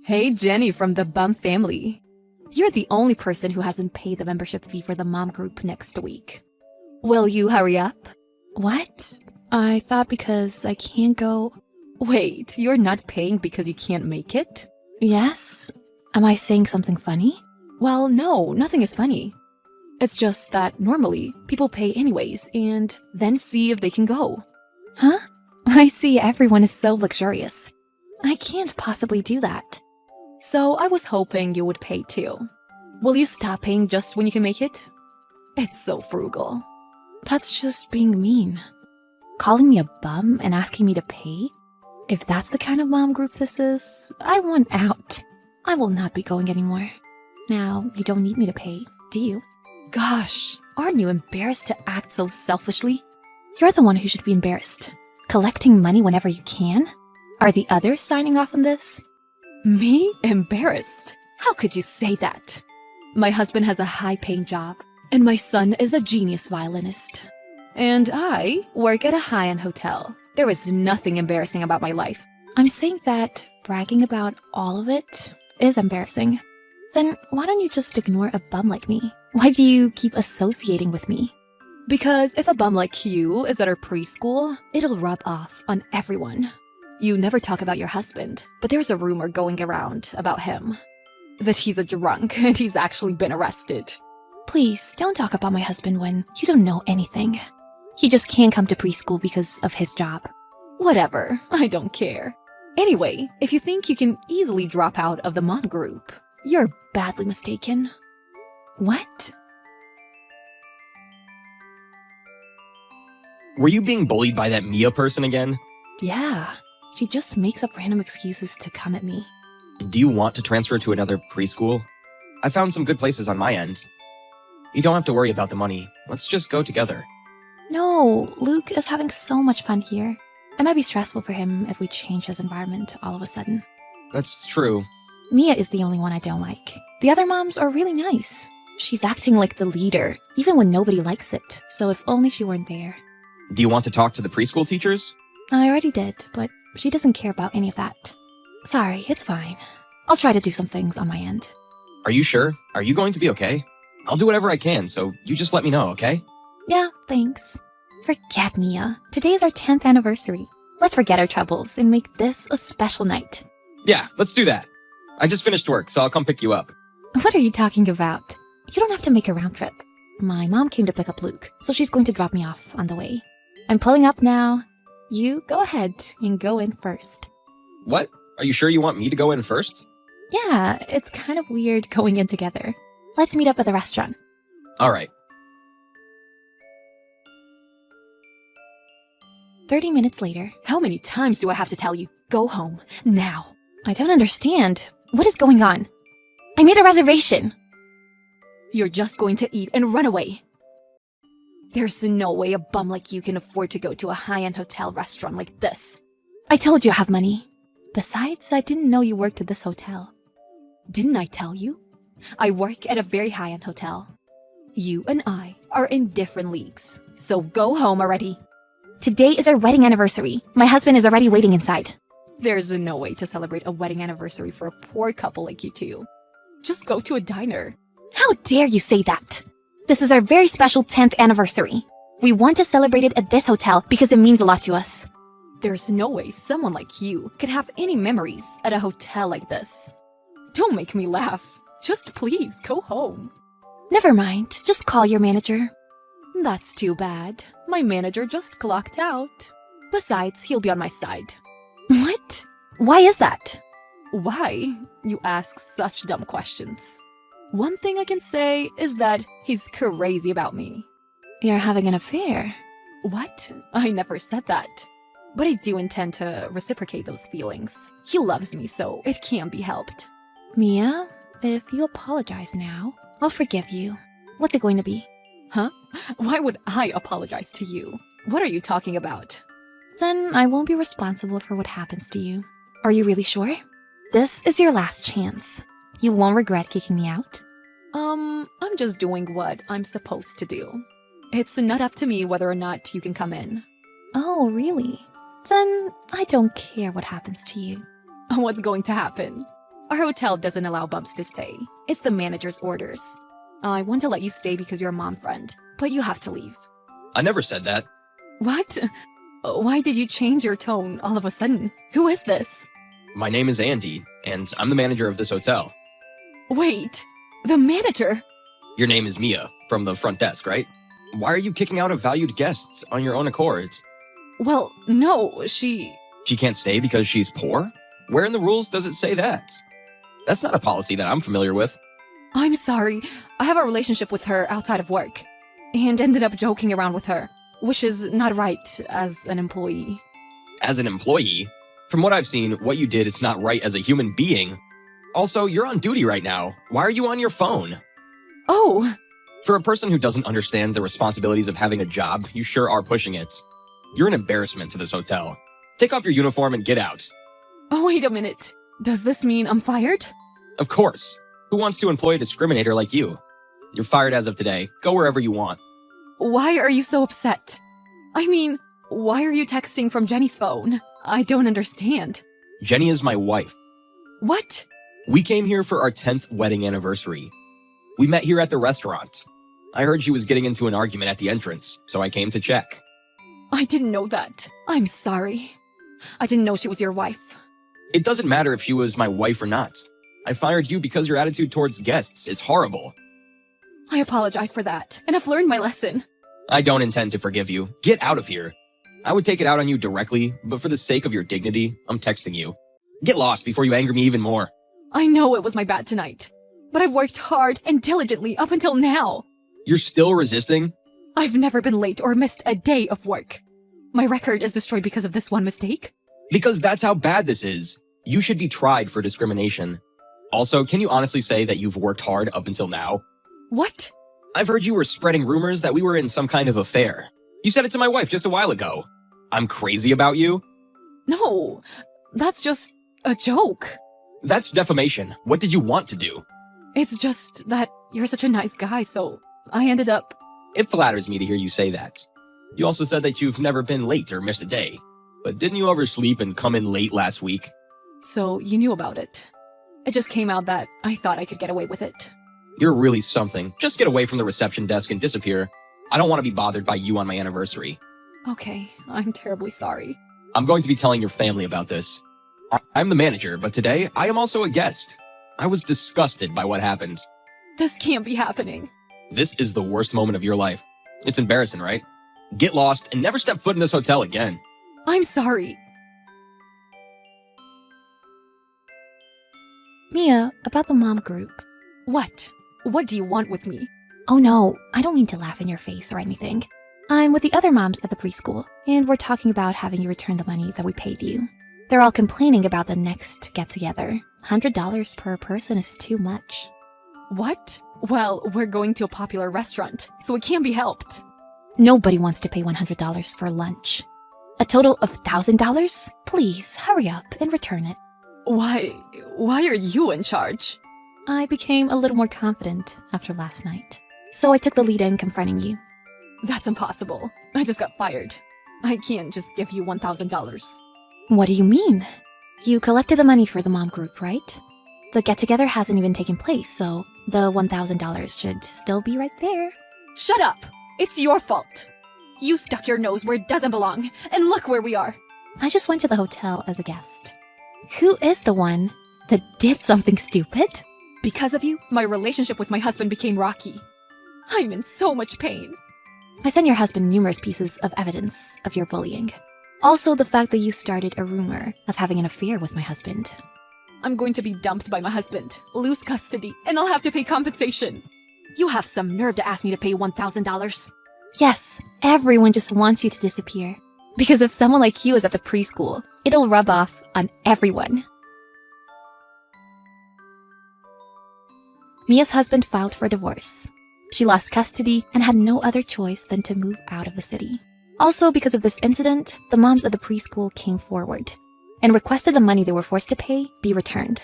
Hey, Jenny from the Bum family. You're the only person who hasn't paid the membership fee for the mom group next week. Will you hurry up? What? I thought because I can't go... Wait, you're not paying because you can't make it? Yes? Am I saying something funny? Well, no, nothing is funny. It's just that normally people pay anyways and then see if they can go. Huh? I see everyone is so luxurious. I can't possibly do that. So I was hoping you would pay too. Will you stop paying just when you can make it? It's so frugal. That's just being mean. Calling me a bum and asking me to pay? If that's the kind of mom group this is, I want out. I will not be going anymore. Now, you don't need me to pay, do you? Gosh, aren't you embarrassed to act so selfishly? You're the one who should be embarrassed. Collecting money whenever you can? Are the others signing off on this? Me? Embarrassed? How could you say that? My husband has a high-paying job, and my son is a genius violinist. And I work at a high-end hotel. There is nothing embarrassing about my life. I'm saying that bragging about all of it is embarrassing. Then why don't you just ignore a bum like me? Why do you keep associating with me? Because if a bum like you is at our preschool, it'll rub off on everyone. You never talk about your husband, but there's a rumor going around about him. That he's a drunk and he's actually been arrested. Please, don't talk about my husband when you don't know anything. He just can't come to preschool because of his job. Whatever, I don't care. Anyway, if you think you can easily drop out of the mom group, you're badly mistaken. What? Were you being bullied by that Mia person again? Yeah, she just makes up random excuses to come at me. Do you want to transfer to another preschool? I found some good places on my end. You don't have to worry about the money. Let's just go together. No, Luke is having so much fun here. It might be stressful for him if we change his environment all of a sudden. That's true. Mia is the only one I don't like. The other moms are really nice. She's acting like the leader, even when nobody likes it. So if only she weren't there. Do you want to talk to the preschool teachers? I already did, but she doesn't care about any of that. Sorry, it's fine. I'll try to do some things on my end. Are you sure? Are you going to be okay? I'll do whatever I can, so you just let me know, okay? Yeah, thanks. Forget Mia. Today is our 10th anniversary. Let's forget our troubles and make this a special night. Yeah, let's do that. I just finished work, so I'll come pick you up. What are you talking about? You don't have to make a round trip. My mom came to pick up Luke, so she's going to drop me off on the way. I'm pulling up now. You go ahead and go in first. What? Are you sure you want me to go in first? Yeah, it's kind of weird going in together. Let's meet up at the restaurant. All right. 30 minutes later. How many times do I have to tell you? Go home, now. I don't understand. What is going on? I made a reservation. You're just going to eat and run away. There's no way a bum like you can afford to go to a high-end hotel restaurant like this. I told you I have money. Besides, I didn't know you worked at this hotel. Didn't I tell you? I work at a very high-end hotel. You and I are in different leagues, so go home already. Today is our wedding anniversary. My husband is already waiting inside. There's no way to celebrate a wedding anniversary for a poor couple like you two. Just go to a diner. How dare you say that? This is our very special 10th anniversary. We want to celebrate it at this hotel because it means a lot to us. There's no way someone like you could have any memories at a hotel like this. Don't make me laugh. Just please go home. Never mind. Just call your manager. That's too bad. My manager just clocked out. Besides, he'll be on my side. What? Why is that? Why? You ask such dumb questions. One thing I can say is that he's crazy about me. You're having an affair. What? I never said that. But I do intend to reciprocate those feelings. He loves me, so it can't be helped. Mia, if you apologize now, I'll forgive you. What's it going to be? Huh? Why would I apologize to you? What are you talking about? Then I won't be responsible for what happens to you. Are you really sure? This is your last chance. You won't regret kicking me out? I'm just doing what I'm supposed to do. It's not up to me whether or not you can come in. Oh, really? Then I don't care what happens to you. What's going to happen? Our hotel doesn't allow bumps to stay. It's the manager's orders. I want to let you stay because you're a mom friend, but you have to leave. I never said that. What? Why did you change your tone all of a sudden? Who is this? My name is Andy, and I'm the manager of this hotel. Wait, the manager? Your name is Mia, from the front desk, right? Why are you kicking out a valued guest on your own accord? Well, no, she can't stay because she's poor? Where in the rules does it say that? That's not a policy that I'm familiar with. I'm sorry. I have a relationship with her outside of work, and ended up joking around with her, which is not right as an employee. As an employee? From what I've seen, what you did is not right as a human being. Also, you're on duty right now. Why are you on your phone? Oh! For a person who doesn't understand the responsibilities of having a job, you sure are pushing it. You're an embarrassment to this hotel. Take off your uniform and get out. Oh, wait a minute. Does this mean I'm fired? Of course. Who wants to employ a discriminator like you? You're fired as of today. Go wherever you want. Why are you so upset? I mean, why are you texting from Jenny's phone? I don't understand. Jenny is my wife. What? We came here for our 10th wedding anniversary. We met here at the restaurant. I heard she was getting into an argument at the entrance, so I came to check. I didn't know that. I'm sorry. I didn't know she was your wife. It doesn't matter if she was my wife or not. I fired you because your attitude towards guests is horrible. I apologize for that, and I've learned my lesson. I don't intend to forgive you. Get out of here. I would take it out on you directly, but for the sake of your dignity, I'm texting you. Get lost before you anger me even more. I know it was my bad tonight, but I've worked hard and diligently up until now. You're still resisting? I've never been late or missed a day of work. My record is destroyed because of this one mistake? Because that's how bad this is. You should be tried for discrimination. Also, can you honestly say that you've worked hard up until now? What? I've heard you were spreading rumors that we were in some kind of affair. You said it to my wife just a while ago. I'm crazy about you? No, that's just a joke. That's defamation. What did you want to do? It's just that you're such a nice guy, so I ended up... It flatters me to hear you say that. You also said that you've never been late or missed a day. But didn't you oversleep and come in late last week? So you knew about it. It just came out that I thought I could get away with it. You're really something. Just get away from the reception desk and disappear. I don't want to be bothered by you on my anniversary. Okay, I'm terribly sorry. I'm going to be telling your family about this. I'm the manager, but today I am also a guest. I was disgusted by what happened. This can't be happening. This is the worst moment of your life. It's embarrassing, right? Get lost and never step foot in this hotel again. I'm sorry. Mia, about the mom group. What? What do you want with me? Oh no, I don't mean to laugh in your face or anything. I'm with the other moms at the preschool, and we're talking about having you return the money that we paid you. They're all complaining about the next get-together. $100 per person is too much. What? Well, we're going to a popular restaurant, so it can't be helped. Nobody wants to pay $100 for lunch. A total of $1,000? Please, hurry up and return it. Why are you in charge? I became a little more confident after last night, so I took the lead in confronting you. That's impossible. I just got fired. I can't just give you $1,000. What do you mean? You collected the money for the mom group, right? The get-together hasn't even taken place, so the $1,000 should still be right there. Shut up! It's your fault. You stuck your nose where it doesn't belong, and look where we are. I just went to the hotel as a guest. Who is the one that did something stupid? Because of you, my relationship with my husband became rocky. I'm in so much pain. I sent your husband numerous pieces of evidence of your bullying. Also, the fact that you started a rumor of having an affair with my husband. I'm going to be dumped by my husband, lose custody, and I'll have to pay compensation. You have some nerve to ask me to pay $1,000. Yes, everyone just wants you to disappear. Because if someone like you is at the preschool, it'll rub off on everyone. Mia's husband filed for divorce. She lost custody and had no other choice than to move out of the city. Also, because of this incident, the moms at the preschool came forward and requested the money they were forced to pay be returned.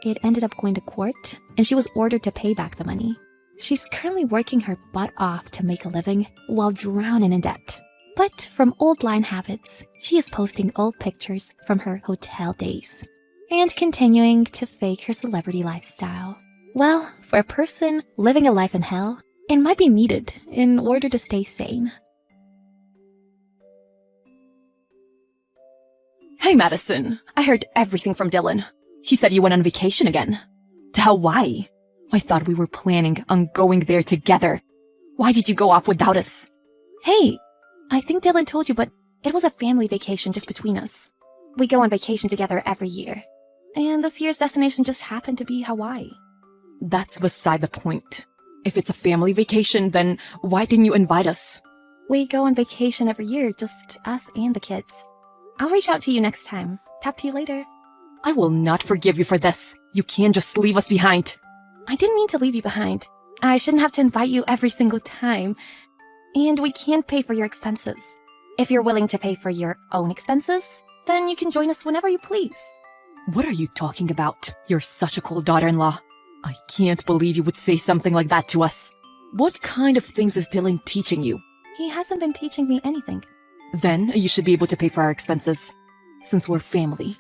It ended up going to court, and she was ordered to pay back the money. She's currently working her butt off to make a living while drowning in debt. But from old line habits, she is posting old pictures from her hotel days. and continuing to fake her celebrity lifestyle. Well, for a person living a life in hell, it might be needed in order to stay sane. Hey, Madison. I heard everything from Dylan. He said you went on vacation again. To Hawaii. I thought we were planning on going there together. Why did you go off without us? Hey, I think Dylan told you, but it was a family vacation just between us. We go on vacation together every year. And this year's destination just happened to be Hawaii. That's beside the point. If it's a family vacation, then why didn't you invite us? We go on vacation every year, just us and the kids. I'll reach out to you next time. Talk to you later. I will not forgive you for this. You can't just leave us behind. I didn't mean to leave you behind. I shouldn't have to invite you every single time. And we can't pay for your expenses. If you're willing to pay for your own expenses, then you can join us whenever you please. What are you talking about? You're such a cool daughter-in-law. I can't believe you would say something like that to us. What kind of things is Dylan teaching you? He hasn't been teaching me anything. Then you should be able to pay for our expenses, since we're family.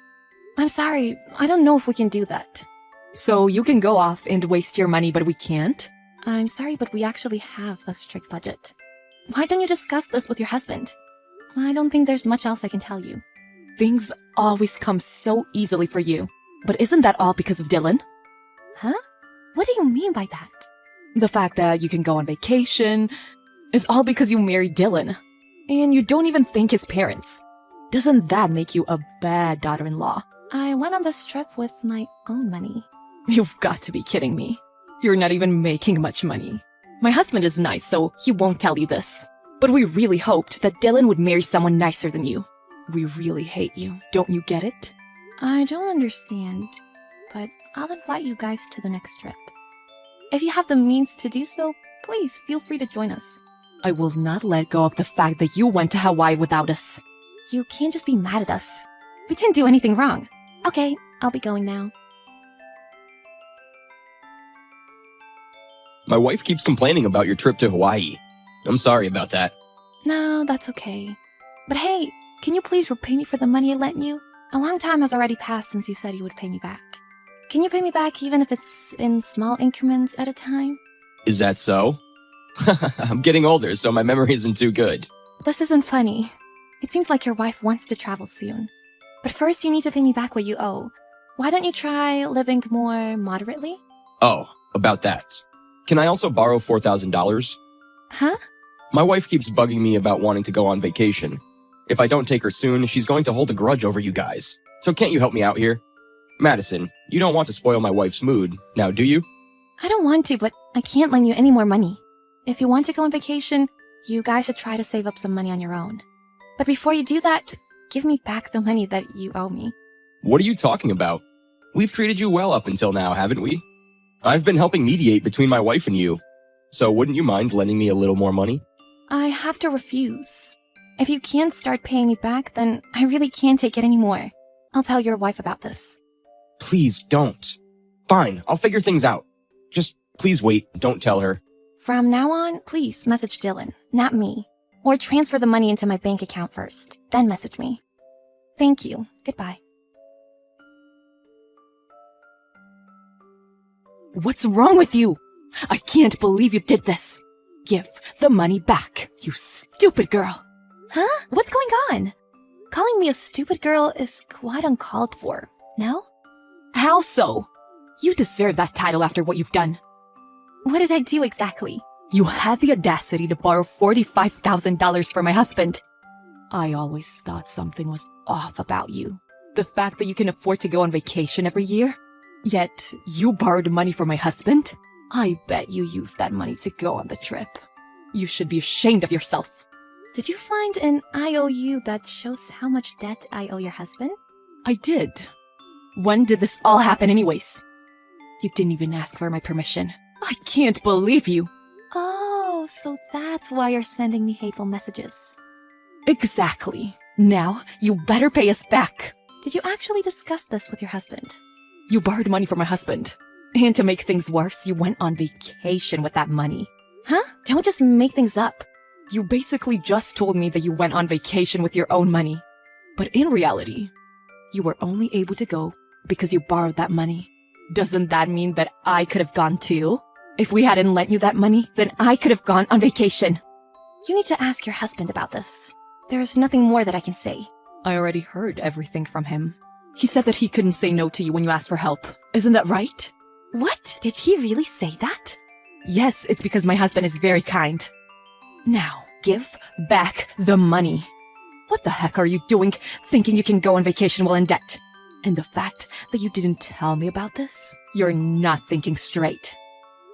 I'm sorry, I don't know if we can do that. So you can go off and waste your money, but we can't? I'm sorry, but we actually have a strict budget. Why don't you discuss this with your husband? I don't think there's much else I can tell you. Things always come so easily for you. But isn't that all because of Dylan? Huh? What do you mean by that? The fact that you can go on vacation is all because you married Dylan. And you don't even thank his parents. Doesn't that make you a bad daughter-in-law? I went on this trip with my own money. You've got to be kidding me. You're not even making much money. My husband is nice, so he won't tell you this. But we really hoped that Dylan would marry someone nicer than you. We really hate you. Don't you get it? I don't understand, but I'll invite you guys to the next trip. If you have the means to do so, please feel free to join us. I will not let go of the fact that you went to Hawaii without us. You can't just be mad at us. We didn't do anything wrong. Okay, I'll be going now. My wife keeps complaining about your trip to Hawaii. I'm sorry about that. No, that's okay. But hey, can you please repay me for the money I lent you? A long time has already passed since you said you would pay me back. Can you pay me back even if it's in small increments at a time? Is that so? I'm getting older, so my memory isn't too good. This isn't funny. It seems like your wife wants to travel soon. But first you need to pay me back what you owe. Why don't you try living more moderately? Oh, about that. Can I also borrow $4,000? Huh? My wife keeps bugging me about wanting to go on vacation. If I don't take her soon, she's going to hold a grudge over you guys. So can't you help me out here? Madison, you don't want to spoil my wife's mood, now do you? I don't want to, but I can't lend you any more money. If you want to go on vacation, you guys should try to save up some money on your own. But before you do that, give me back the money that you owe me. What are you talking about? We've treated you well up until now, haven't we? I've been helping mediate between my wife and you. So wouldn't you mind lending me a little more money? I have to refuse. If you can't start paying me back, then I really can't take it anymore. I'll tell your wife about this. Please don't. Fine, I'll figure things out. Just please wait, don't tell her. From now on, please message Dylan, not me. Or transfer the money into my bank account first, then message me. Thank you. Goodbye. What's wrong with you? I can't believe you did this. Give the money back, you stupid girl. Huh? What's going on? Calling me a stupid girl is quite uncalled for, no? How so? You deserve that title after what you've done. What did I do exactly? You had the audacity to borrow $45,000 from my husband. I always thought something was off about you. The fact that you can afford to go on vacation every year, yet you borrowed money from my husband? I bet you used that money to go on the trip. You should be ashamed of yourself. Did you find an IOU that shows how much debt I owe your husband? I did. When did this all happen anyways? You didn't even ask for my permission. I can't believe you. Oh, so that's why you're sending me hateful messages. Exactly. Now, you better pay us back. Did you actually discuss this with your husband? You borrowed money from my husband. And to make things worse, you went on vacation with that money. Huh? Don't just make things up. You basically just told me that you went on vacation with your own money. But in reality, you were only able to go because you borrowed that money. Doesn't that mean that I could have gone too? If we hadn't lent you that money, then I could have gone on vacation. You need to ask your husband about this. There's nothing more that I can say. I already heard everything from him. He said that he couldn't say no to you when you asked for help. Isn't that right? What? Did he really say that? Yes, it's because my husband is very kind. Now, give back the money. What the heck are you doing, thinking you can go on vacation while in debt? And the fact that you didn't tell me about this? You're not thinking straight.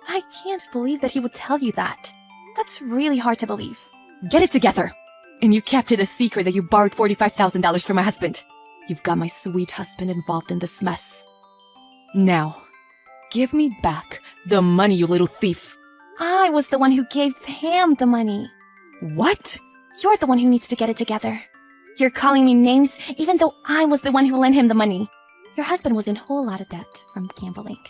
I can't believe that he would tell you that. That's really hard to believe. Get it together! And you kept it a secret that you borrowed $45,000 from my husband. You've got my sweet husband involved in this mess. Now, give me back the money, you little thief. I was the one who gave him the money. What? You're the one who needs to get it together. You're calling me names even though I was the one who lent him the money. Your husband was in a whole lot of debt from gambling.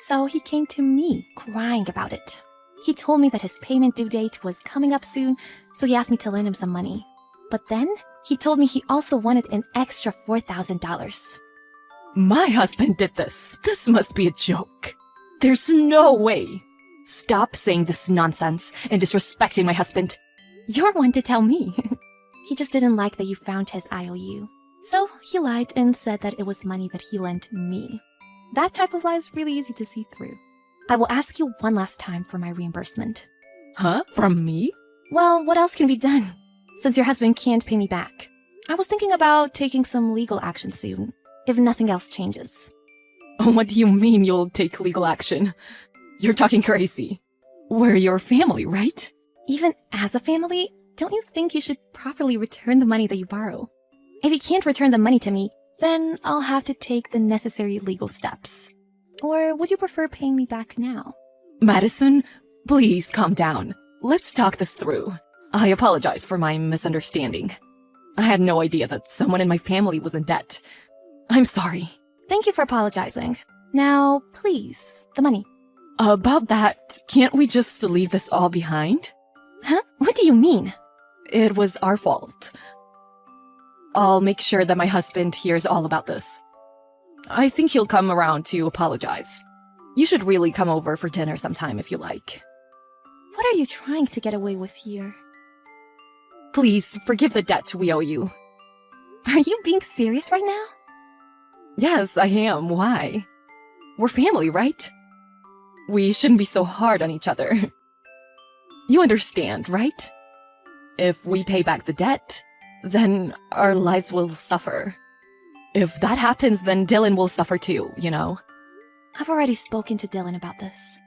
So he came to me crying about it. He told me that his payment due date was coming up soon, so he asked me to lend him some money. But then he told me he also wanted an extra $4,000. My husband did this. This must be a joke. There's no way. Stop saying this nonsense and disrespecting my husband. You're one to tell me. He just didn't like that you found his IOU. So he lied and said that it was money that he lent me. That type of lie is really easy to see through. I will ask you one last time for my reimbursement. Huh? From me? Well, what else can be done? Since your husband can't pay me back. I was thinking about taking some legal action soon, if nothing else changes. What do you mean you'll take legal action? You're talking crazy. We're your family, right? Even as a family, don't you think you should properly return the money that you borrow? If you can't return the money to me, then I'll have to take the necessary legal steps. Or would you prefer paying me back now? Madison, please calm down. Let's talk this through. I apologize for my misunderstanding. I had no idea that someone in my family was in debt. I'm sorry. Thank you for apologizing. Now, please, the money. About that, can't we just leave this all behind? Huh? What do you mean? It was our fault. I'll make sure that my husband hears all about this. I think he'll come around to apologize. You should really come over for dinner sometime if you like. What are you trying to get away with here? Please, forgive the debt we owe you. Are you being serious right now? Yes, I am. Why? We're family, right? We shouldn't be so hard on each other. You understand, right? If we pay back the debt, then our lives will suffer. If that happens, then Dylan will suffer too, you know? I've already spoken to Dylan about this.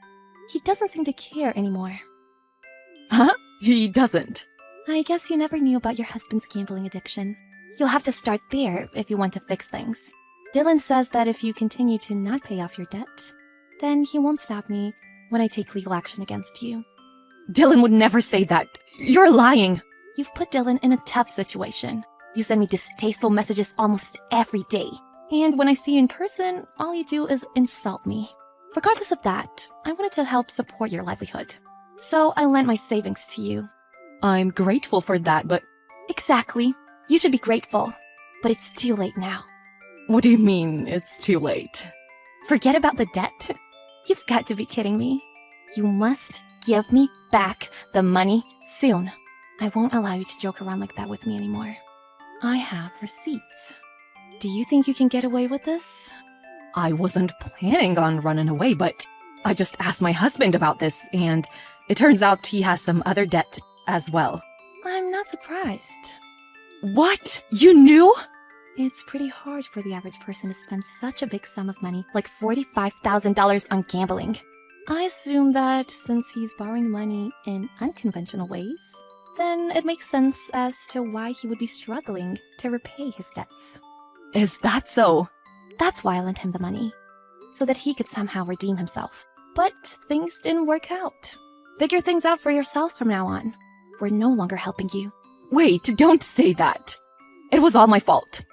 He doesn't seem to care anymore. Huh? He doesn't. I guess you never knew about your husband's gambling addiction. You'll have to start there if you want to fix things. Dylan says that if you continue to not pay off your debt, then he won't stop me when I take legal action against you. Dylan would never say that. You're lying. You've put Dylan in a tough situation. You send me distasteful messages almost every day. And when I see you in person, all you do is insult me. Regardless of that, I wanted to help support your livelihood. So I lent my savings to you. I'm grateful for that, but... Exactly. You should be grateful. But it's too late now. What do you mean, it's too late? Forget about the debt? You've got to be kidding me. You must give me back the money soon. I won't allow you to joke around like that with me anymore. I have receipts. Do you think you can get away with this? I wasn't planning on running away, but I just asked my husband about this, and it turns out he has some other debt as well. I'm not surprised. What? You knew? It's pretty hard for the average person to spend such a big sum of money, like $45,000 on gambling. I assume that since he's borrowing money in unconventional ways, then it makes sense as to why he would be struggling to repay his debts. Is that so? That's why I lent him the money, so that he could somehow redeem himself. But things didn't work out. Figure things out for yourself from now on. We're no longer helping you. Wait, don't say that. It was all my fault.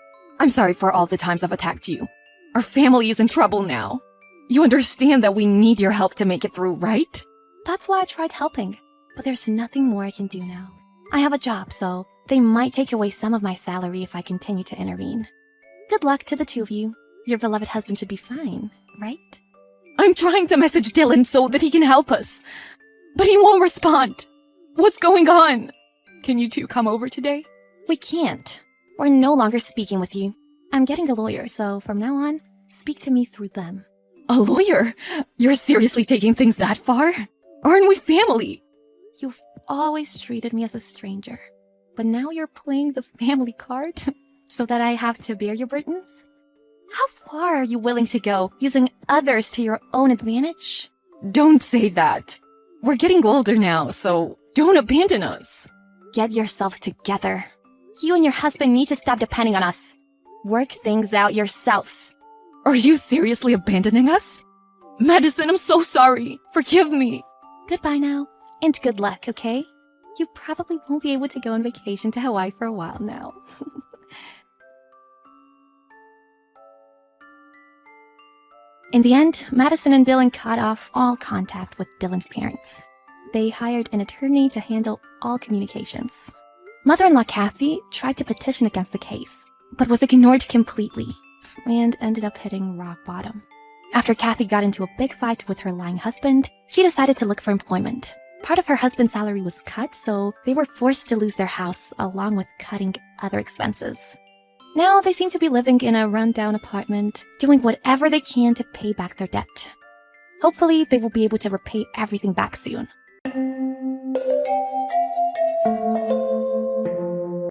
I'm sorry for all the times I've attacked you. Our family is in trouble now. You understand that we need your help to make it through, right? That's why I tried helping, but there's nothing more I can do now. I have a job, so they might take away some of my salary if I continue to intervene. Good luck to the two of you. Your beloved husband should be fine, right? I'm trying to message Dylan so that he can help us, but he won't respond. What's going on? Can you two come over today? We can't. We're no longer speaking with you. I'm getting a lawyer, so from now on, speak to me through them. A lawyer? You're seriously taking things that far? Aren't we family? You've always treated me as a stranger, but now you're playing the family card so that I have to bear your burdens? How far are you willing to go, using others to your own advantage? Don't say that. We're getting older now, so don't abandon us. Get yourself together. You and your husband need to stop depending on us. Work things out yourselves. Are you seriously abandoning us? Madison, I'm so sorry. Forgive me. Goodbye now, and good luck, okay? You probably won't be able to go on vacation to Hawaii for a while now. In the end, Madison and Dylan cut off all contact with Dylan's parents. They hired an attorney to handle all communications. Mother-in-law Kathy tried to petition against the case, but was ignored completely and ended up hitting rock bottom. After Kathy got into a big fight with her lying husband, she decided to look for employment. Part of her husband's salary was cut, so they were forced to lose their house along with cutting other expenses. Now they seem to be living in a rundown apartment, doing whatever they can to pay back their debt. Hopefully, they will be able to repay everything back soon.